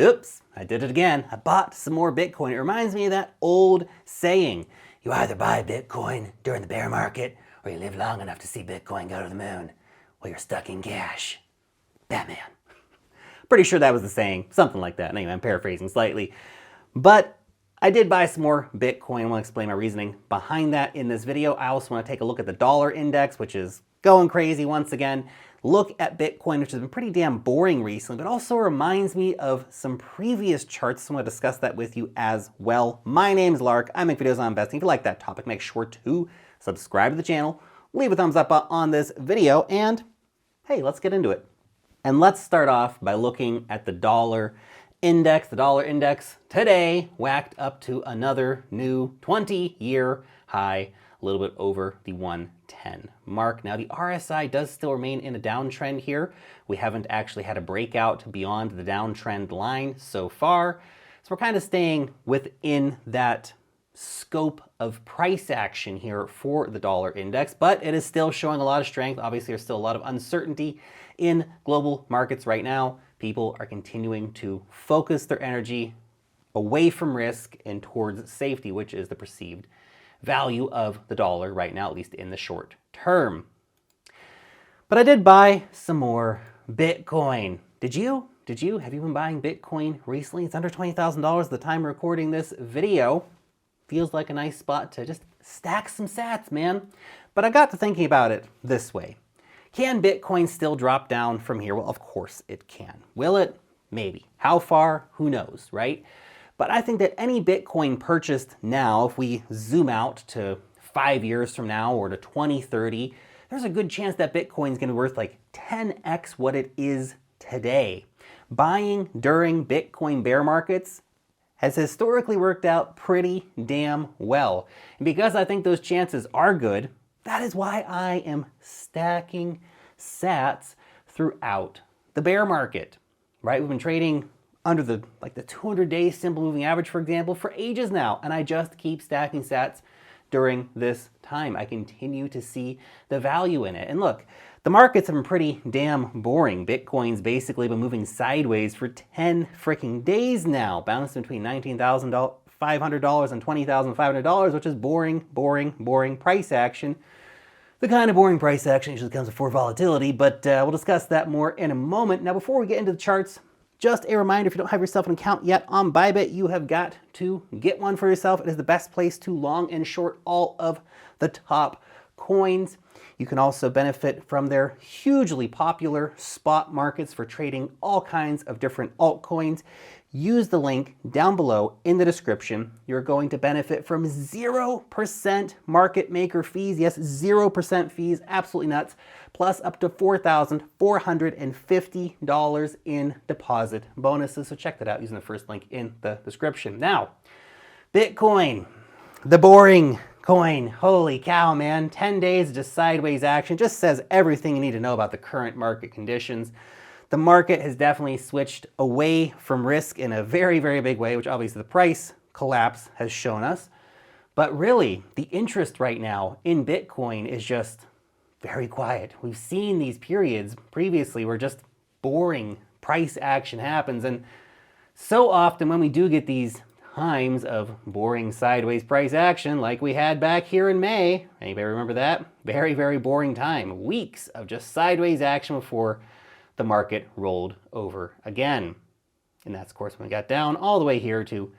Oops, I did it again. I bought some more Bitcoin. It reminds me of that old saying. You either buy Bitcoin during the bear market or you live long enough to see Bitcoin go to the moon while you're stuck in cash. Batman. Pretty sure that was the saying, something like that. Anyway, I'm paraphrasing slightly. But I did buy some more Bitcoin. I want to explain my reasoning behind that in this video. I also want to take a look at the dollar index, which is going crazy once again. Look at Bitcoin, which has been pretty damn boring recently, but also reminds me of some previous charts. So I'm going to discuss that with you as well. My name's Lark. I make videos on investing. If you like that topic, make sure to subscribe to the channel, leave a thumbs up on this video, and hey, let's get into it. And let's start off by looking at the dollar index. The dollar index today whacked up to another new 20-year high, a little bit over the 110 mark. Now the RSI does still remain in a downtrend here. We haven't actually had a breakout beyond the downtrend line so far. So we're kind of staying within that scope of price action here for the dollar index, but it is still showing a lot of strength. Obviously, there's still a lot of uncertainty in global markets right now. People are continuing to focus their energy away from risk and towards safety, which is the perceived value of the dollar right now, at least in the short term. But I did buy some more Bitcoin. Did you? Have you been buying Bitcoin recently? It's under $20,000 at the time of recording this video. Feels like a nice spot to just stack some sats, man. But I got to thinking about it this way. Can Bitcoin still drop down from here? Well, of course it can. Will it? Maybe. How far? Who knows, right? But I think that any Bitcoin purchased now, if we zoom out to 5 years from now or to 2030, there's a good chance that Bitcoin is going to be worth like 10x what it is today. Buying during Bitcoin bear markets has historically worked out pretty damn well. And because I think those chances are good, that is why I am stacking sats throughout the bear market, right? We've been trading under the 200-day simple moving average, for example, for ages now, and I just keep stacking sats during this time. I continue to see the value in it. And look, the markets have been pretty damn boring. Bitcoin's basically been moving sideways for 10 freaking days now, bouncing between $19,500 and $20,500, which is boring price action. The kind of boring price action usually comes before volatility, but we'll discuss that more in a moment. Now, before we get into the charts, just a reminder, if you don't have yourself an account yet on Bybit, you have got to get one for yourself. It is the best place to long and short all of the top coins. You can also benefit from their hugely popular spot markets for trading all kinds of different altcoins. Use the link down below in the description. You're going to benefit from 0% market maker fees. Yes, 0% fees, absolutely nuts. Plus up to $4,450 in deposit bonuses. So check that out using the first link in the description. Now, Bitcoin, the boring coin. Holy cow, man. 10 days of just sideways action. Just says everything you need to know about the current market conditions. The market has definitely switched away from risk in a very, very big way, which obviously the price collapse has shown us. But really, the interest right now in Bitcoin is just very quiet. We've seen these periods previously where just boring price action happens. And so often when we do get these times of boring sideways price action like we had back here in May, anybody remember that? Very, very boring time. Weeks of just sideways action before the market rolled over again. And that's, of course, when we got down all the way here to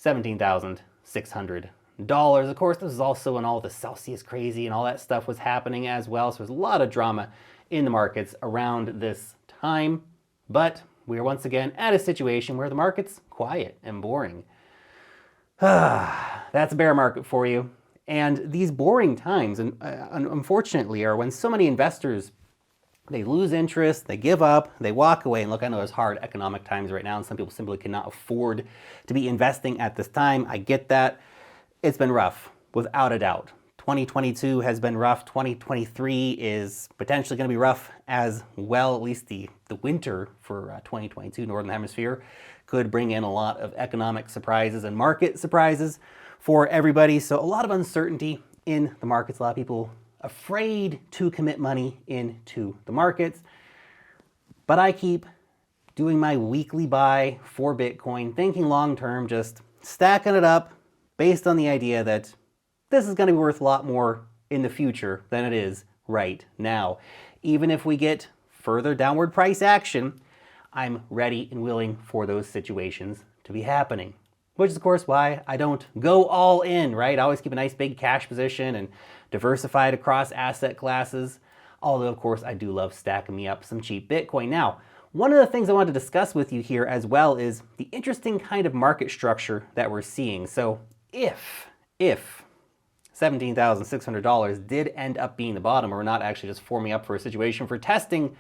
$17,600. Of course, this is also when all the Celsius crazy and all that stuff was happening as well. So there's a lot of drama in the markets around this time. But we are once again at a situation where the market's quiet and boring. That's a bear market for you. And these boring times, and unfortunately, are when so many investors, they lose interest, they give up, they walk away. And look, I know there's hard economic times right now, and some people simply cannot afford to be investing at this time. I get that. It's been rough, without a doubt. 2022 has been rough. 2023 is potentially going to be rough as well. At least the winter for 2022, Northern Hemisphere, could bring in a lot of economic surprises and market surprises for everybody. So a lot of uncertainty in the markets. A lot of people afraid to commit money into the markets. But I keep doing my weekly buy for Bitcoin, thinking long-term, just stacking it up based on the idea that this is going to be worth a lot more in the future than it is right now. Even if we get further downward price action, I'm ready and willing for those situations to be happening. Which is, of course, why I don't go all in, right? I always keep a nice big cash position and diversify it across asset classes. Although, of course, I do love stacking me up some cheap Bitcoin. Now, one of the things I want to discuss with you here as well is the interesting kind of market structure that we're seeing. So if $17,600 did end up being the bottom, or not actually just forming up for a situation for testing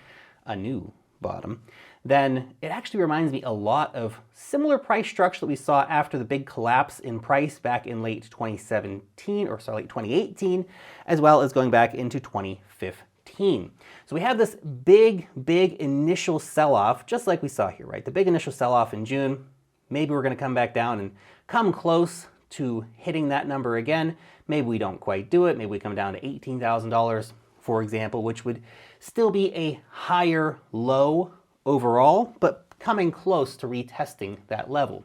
a new bottom, then it actually reminds me a lot of similar price structure that we saw after the big collapse in price back in late 2018, as well as going back into 2015. So we have this big initial sell-off, just like we saw here, right? The big initial sell-off in June. Maybe we're going to come back down and come close to hitting that number again. Maybe we don't quite do it. Maybe we come down to $18,000, for example, which would still be a higher low overall, but coming close to retesting that level.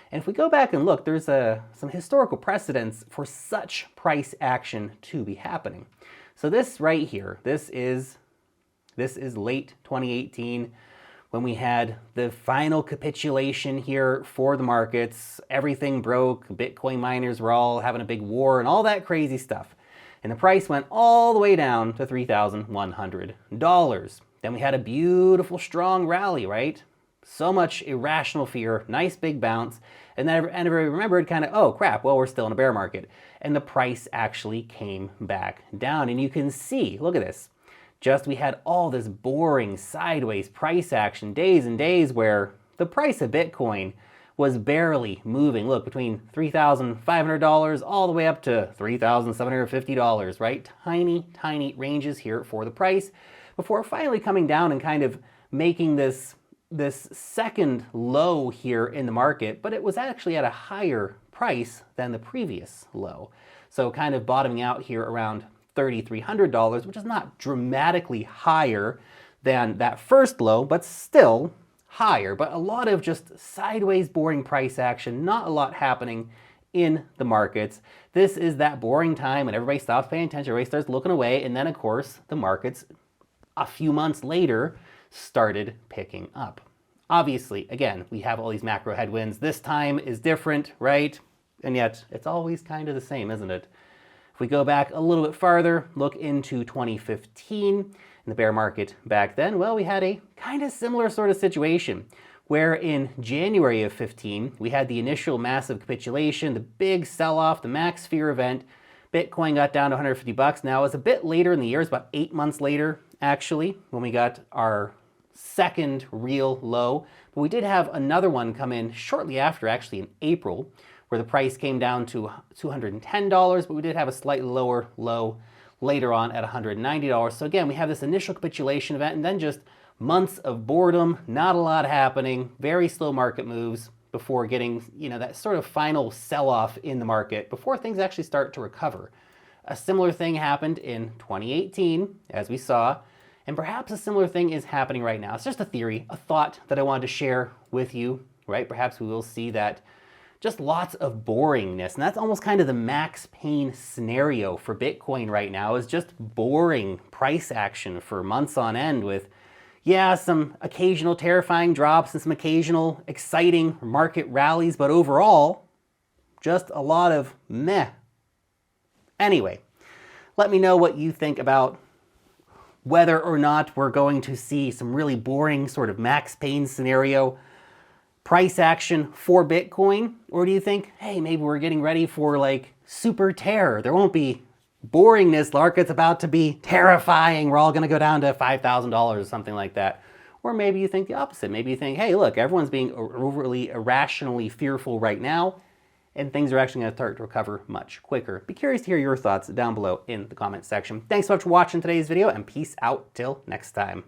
And if we go back and look, there's some historical precedents for such price action to be happening. So this right here, this is late 2018 when we had the final capitulation here for the markets. Everything broke, Bitcoin miners were all having a big war and all that crazy stuff. And the price went all the way down to $3,100. Then we had a beautiful strong rally, right? So much irrational fear, nice big bounce. And then everybody remembered kind of, oh crap, well, we're still in a bear market. And the price actually came back down. And you can see, look at this. Just we had all this boring sideways price action, days and days where the price of Bitcoin was barely moving. Look, between $3,500 all the way up to $3,750, right? Tiny ranges here for the price before finally coming down and kind of making this second low here in the market, but it was actually at a higher price than the previous low. So kind of bottoming out here around $3,300, which is not dramatically higher than that first low, but still higher. But a lot of just sideways boring price action, not a lot happening in the markets. This is that boring time when everybody stops paying attention, everybody starts looking away, and then of course the markets a few months later started picking up. Obviously, again, we have all these macro headwinds. This time is different, right? And yet it's always kind of the same, isn't it? If we go back a little bit farther, look into 2015 in the bear market back then, well, we had a kind of similar sort of situation where in January of 15, we had the initial massive capitulation, the big sell-off, the max fear event. Bitcoin got down to 150 bucks. Now, it was a bit later in the year, it's about 8 months later, actually, when we got our second real low. But we did have another one come in shortly after, actually in April, where the price came down to $210, but we did have a slightly lower low later on at $190. So again, we have this initial capitulation event and then just months of boredom, not a lot happening, very slow market moves before getting, that sort of final sell-off in the market before things actually start to recover. A similar thing happened in 2018, as we saw, and perhaps a similar thing is happening right now. It's just a theory, a thought that I wanted to share with you, right? Perhaps we will see that just lots of boringness. And that's almost kind of the max pain scenario for Bitcoin right now, is just boring price action for months on end with, some occasional terrifying drops and some occasional exciting market rallies, but overall, just a lot of meh. Anyway, let me know what you think about whether or not we're going to see some really boring sort of max pain scenario price action for Bitcoin, or do you think, hey, maybe we're getting ready for like super terror? There won't be boringness, Lark. It's about to be terrifying. We're all going to go down to $5,000 or something like that. Or maybe you think the opposite. Maybe you think, hey, look, everyone's being overly irrationally fearful right now, and things are actually going to start to recover much quicker. Be curious to hear your thoughts down below in the comment section. Thanks so much for watching today's video, and peace out till next time.